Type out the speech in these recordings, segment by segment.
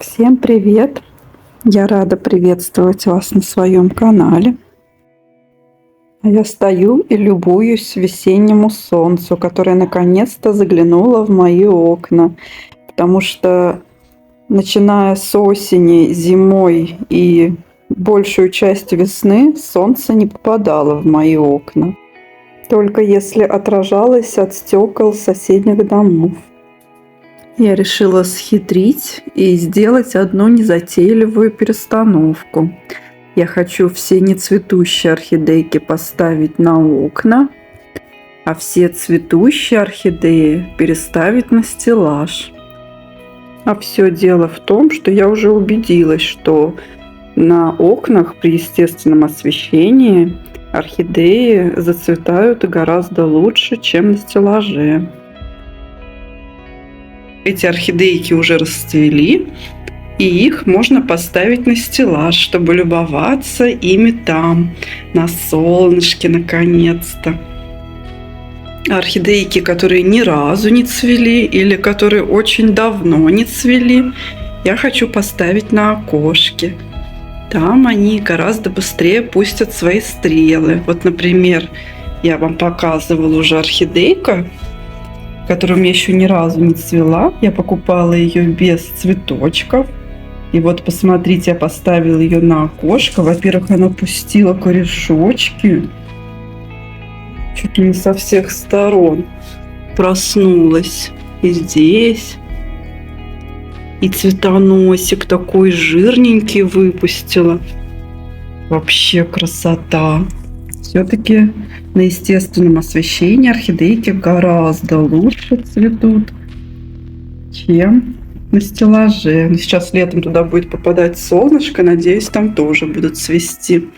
Всем привет! Я рада приветствовать вас на своем канале. Я стою и любуюсь весеннему солнцу, которое наконец-то заглянуло в мои окна. Потому что, начиная с осени, зимой и большую часть весны, солнце не попадало в мои окна. Только если отражалось от стекол соседних домов. Я решила схитрить и сделать одну незатейливую перестановку. Я хочу все нецветущие орхидейки поставить на окна, а все цветущие орхидеи переставить на стеллаж. А все дело в том, что я уже убедилась, что на окнах при естественном освещении орхидеи зацветают гораздо лучше, чем на стеллаже. Эти орхидейки уже расцвели, и их можно поставить на стеллаж, чтобы любоваться ими там, на солнышке наконец-то. Орхидейки, которые ни разу не цвели или которые очень давно не цвели, я хочу поставить на окошке. Там они гораздо быстрее пустят свои стрелы. Вот, например, я вам показывала уже орхидейка, которая у меня еще ни разу не цвела. Я покупала ее без цветочков. И вот посмотрите, я поставила ее на окошко. Во-первых, она пустила корешочки. Чуть ли не со всех сторон. Проснулась. И здесь. И цветоносик такой жирненький выпустила. Вообще красота. Все-таки на естественном освещении орхидейки гораздо лучше цветут, чем на стеллаже. Сейчас летом туда будет попадать солнышко, надеюсь, там тоже будут цвести.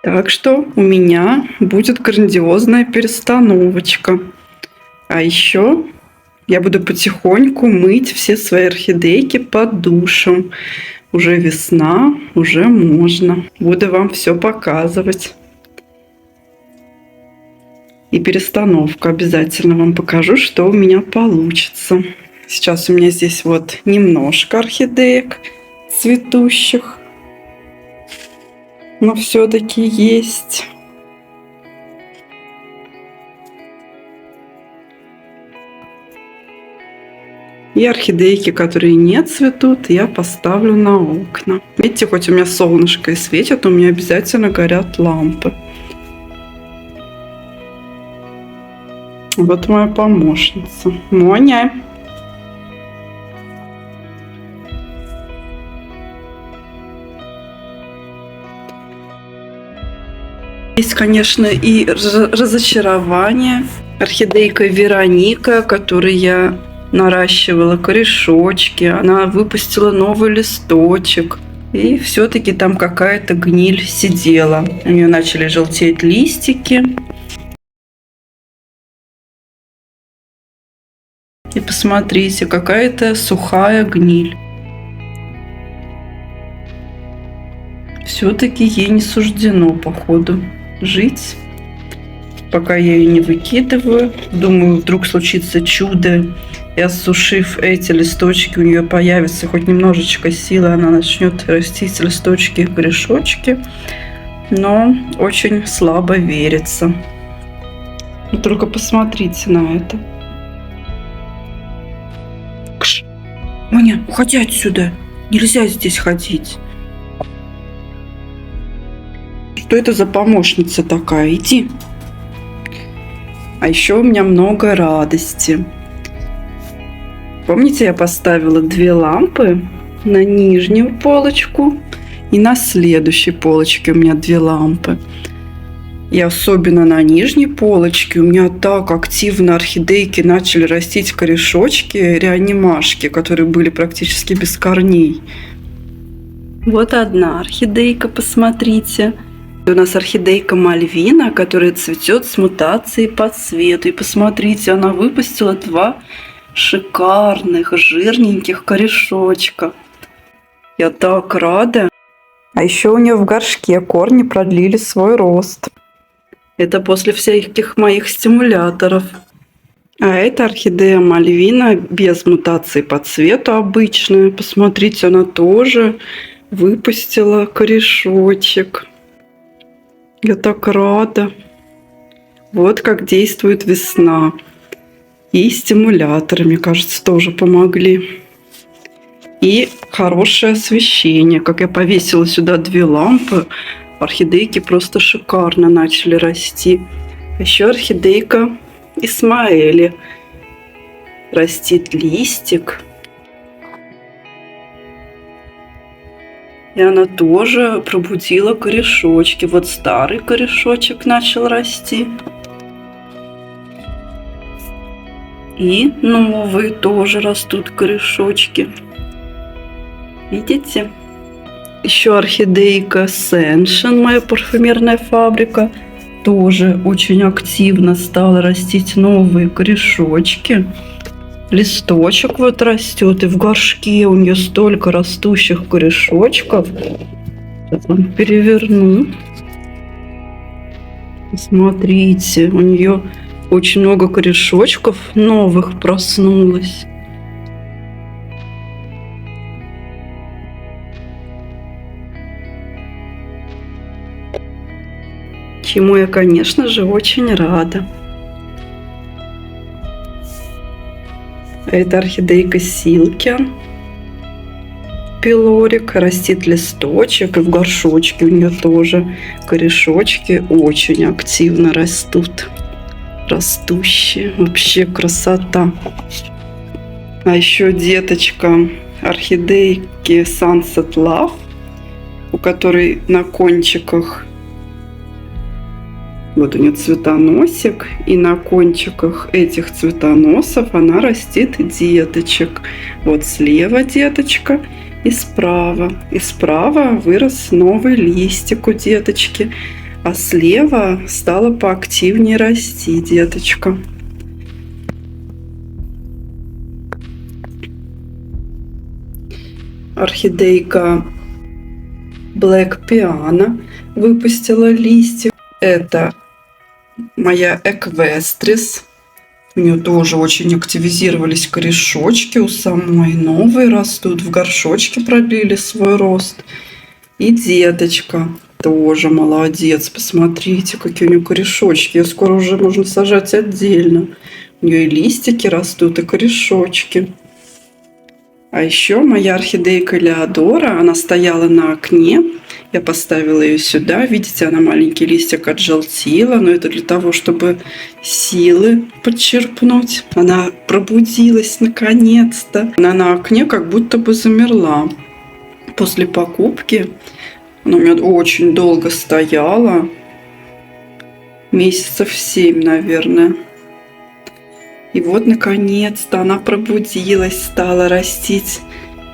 Так что у меня будет грандиозная перестановочка. А еще я буду потихоньку мыть все свои орхидейки под душем. Уже весна, уже можно. Буду вам все показывать. И перестановку обязательно вам покажу, что у меня получится. Сейчас у меня здесь вот немножко орхидеек цветущих. Но все-таки есть. И орхидейки, которые не цветут, я поставлю на окна. Видите, хоть у меня солнышко и светит, у меня обязательно горят лампы. Вот моя помощница. Моня. Есть, конечно, и разочарование. Орхидейка Вероника, которую я наращивала корешочки, она выпустила новый листочек. И все-таки там какая-то гниль сидела. У нее начали желтеть листики. И посмотрите, какая-то сухая гниль. Все-таки ей не суждено, походу, жить. Пока я ее не выкидываю. Думаю, вдруг случится чудо. И осушив эти листочки, у нее появится хоть немножечко силы, она начнет растить листочки и корешочки. Но очень слабо верится. И только посмотрите на это. Маня, уходи отсюда. Нельзя здесь ходить. Что это за помощница такая? Иди. А еще у меня много радости. Помните, я поставила 2 лампы на нижнюю полочку и на следующей полочке у меня 2 лампы. И особенно на нижней полочке у меня так активно орхидейки начали растить корешочки, реанимашки, которые были практически без корней. Вот одна орхидейка, посмотрите. У нас орхидейка Мальвина, которая цветет с мутацией по цвету. И посмотрите, она выпустила 2 шикарных, жирненьких корешочка. Я так рада. А еще у нее в горшке корни продлили свой рост. Это после всяких моих стимуляторов. А это орхидея Мальвина без мутации по цвету обычная. Посмотрите, она тоже выпустила корешочек. Я так рада. Вот как действует весна. И стимуляторы, мне кажется, тоже помогли. И хорошее освещение. Как я повесила сюда 2 лампы, орхидейки просто шикарно начали расти. Еще орхидейка Исмаэли. Растит листик. И она тоже пробудила корешочки. Вот старый корешочек начал расти. И новые тоже растут корешочки. Видите? Еще орхидейка Сеншен, моя парфюмерная фабрика, тоже очень активно стала растить новые корешочки. Листочек вот растет, и в горшке у нее столько растущих корешочков. Сейчас вам переверну. Смотрите, у нее очень много корешочков новых проснулось. Чему я, конечно же, очень рада. Это орхидейка Силки. Пилорик. Растит листочек, и в горшочке у нее тоже корешочки очень активно растут. Растущие. Вообще красота. А еще деточка орхидейки Sunset Love, у которой на кончиках вот у нее цветоносик, и на кончиках этих цветоносов она растит деточек. Вот слева деточка и справа. И справа вырос новый листик у деточки, а слева стала поактивнее расти деточка. Орхидейка Black Piano выпустила листик. Это моя Эквестрис. У нее тоже очень активизировались корешочки у самой. Новые растут. В горшочке продлили свой рост. И деточка тоже молодец. Посмотрите, какие у нее корешочки. Ее скоро уже можно сажать отдельно. У нее и листики растут, и корешочки. А еще моя орхидейка Леодора. Она стояла на окне. Я поставила ее сюда. Видите, она маленький листик отжелтила. Но это для того, чтобы силы подчерпнуть. Она пробудилась наконец-то. Она на окне как будто бы замерла. После покупки она у меня очень долго стояла. Месяцев 7, наверное. И вот наконец-то она пробудилась, стала растить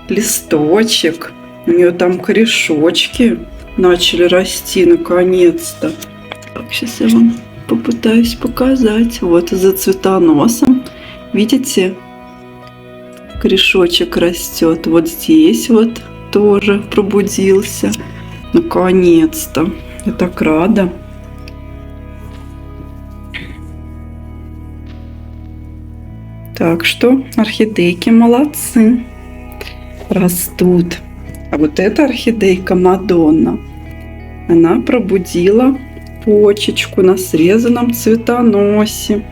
листочек. У нее там корешочки начали расти наконец-то. Так, сейчас я вам попытаюсь показать. Вот за цветоносом. Видите? Корешочек растет. Вот здесь вот тоже пробудился. Наконец-то. Я так рада. Так что орхидейки молодцы. Растут. А вот эта орхидейка Мадонна, она пробудила почечку на срезанном цветоносе.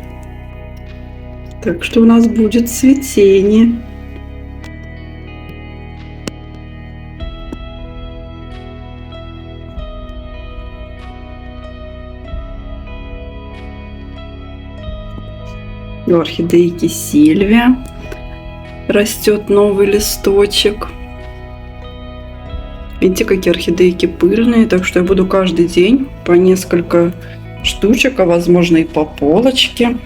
Так что у нас будет цветение. У орхидейки Сильвия растет новый листочек. Видите, какие орхидейки пыльные, так что я буду каждый день по несколько штучек, а возможно и по полочке,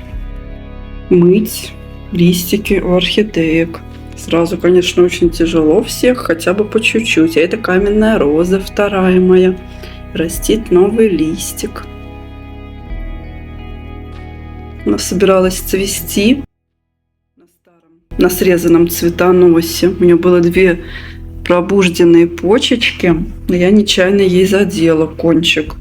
мыть листики у орхидеек. Сразу, конечно, очень тяжело всех, хотя бы по чуть-чуть. А это каменная роза, вторая моя. Растит новый листик. Она собиралась цвести на срезанном цветоносе. У нее было 2 пробужденные почечки, но я нечаянно ей задела кончик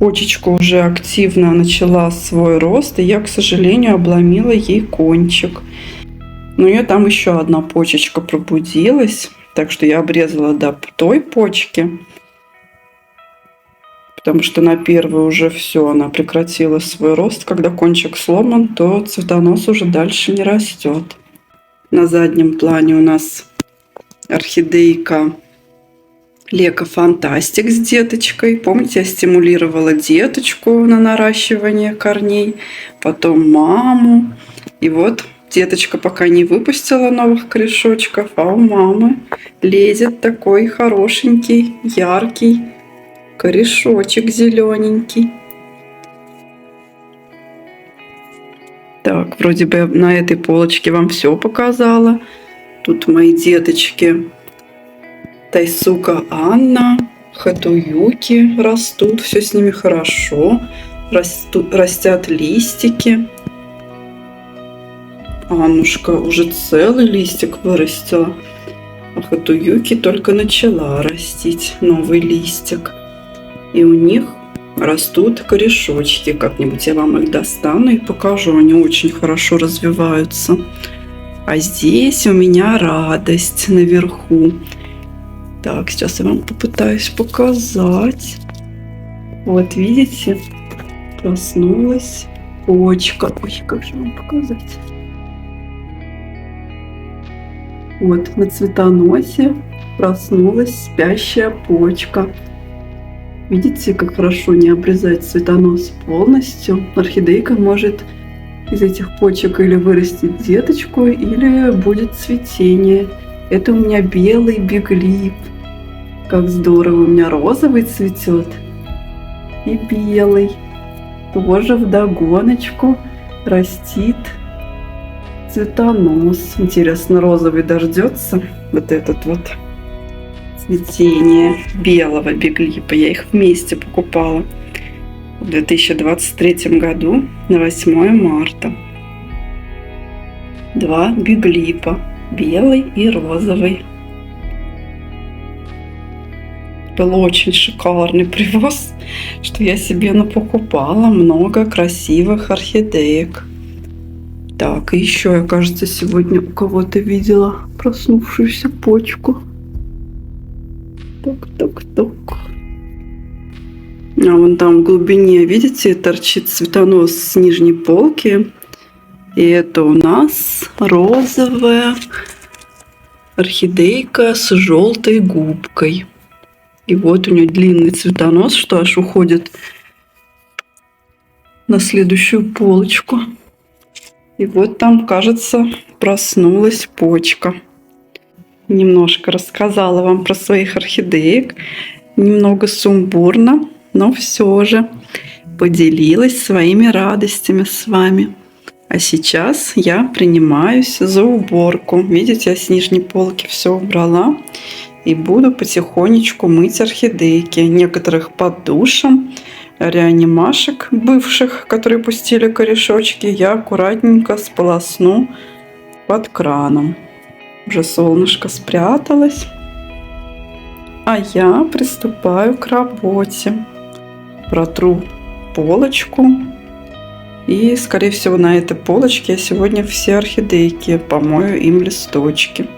Почечка уже активно начала свой рост, и я, к сожалению, обломила ей кончик. Но у нее там еще одна почечка пробудилась, так что я обрезала до той почки, потому что на первой уже все, она прекратила свой рост. Когда кончик сломан, то цветонос уже дальше не растет. На заднем плане у нас орхидейка Лека Фантастик с деточкой. Помните, я стимулировала деточку на наращивание корней, потом маму. И вот деточка пока не выпустила новых корешочков, а у мамы лезет такой хорошенький, яркий корешочек зелененький. Так, вроде бы на этой полочке вам все показала. Тут мои деточки Тайсука Анна, Хатуюки растут, все с ними хорошо, растят листики. Аннушка уже целый листик вырастила, а Хатуюки только начала растить новый листик. И у них растут корешочки, как-нибудь я вам их достану и покажу, они очень хорошо развиваются. А здесь у меня радость наверху. Так, сейчас я вам попытаюсь показать. Вот видите, проснулась почка. Ой, как же вам показать? Вот на цветоносе проснулась спящая почка. Видите, как хорошо не обрезать цветонос полностью. Орхидейка может из этих почек или вырастить деточку, или будет цветение. Это у меня белый биглип. Как здорово, у меня розовый цветет и белый. Тоже вдогоночку растит цветонос. Интересно, розовый дождется вот этот вот цветение белого биглипа. Я их вместе покупала в 2023 году на 8 марта. Два биглипа, белый и розовый. Был очень шикарный привоз, что я себе напокупала много красивых орхидеек. Так, и еще я, кажется, сегодня у кого-то видела проснувшуюся почку. Так. А вон там в глубине, видите, торчит цветонос с нижней полки. И это у нас розовая орхидейка с желтой губкой. И вот у нее длинный цветонос, что аж уходит на следующую полочку. И вот там, кажется, проснулась почка. Немножко рассказала вам про своих орхидеек. Немного сумбурно, но все же поделилась своими радостями с вами. А сейчас я принимаюсь за уборку. Видите, я с нижней полки все убрала. И буду потихонечку мыть орхидейки. Некоторых под душем. Реанимашек бывших, которые пустили корешочки, я аккуратненько сполосну под краном. Уже солнышко спряталось. А я приступаю к работе. Протру полочку. И, скорее всего, на этой полочке я сегодня все орхидейки помою им листочки.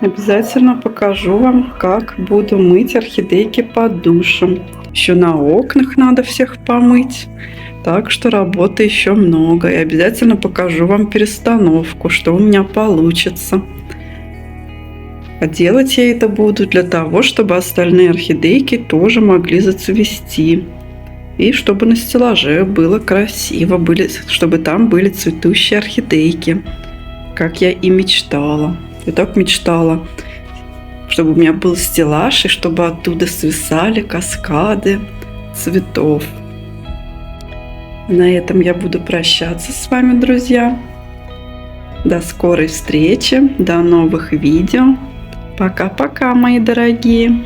Обязательно покажу вам, как буду мыть орхидейки под душем. Еще на окнах надо всех помыть. Так что работы еще много. И обязательно покажу вам перестановку, что у меня получится. А делать я это буду для того, чтобы остальные орхидейки тоже могли зацвести. И чтобы на стеллаже было красиво, чтобы там были цветущие орхидейки, как я и мечтала. Я так мечтала, чтобы у меня был стеллаж, и чтобы оттуда свисали каскады цветов. На этом я буду прощаться с вами, друзья. До скорой встречи, до новых видео. Пока-пока, мои дорогие.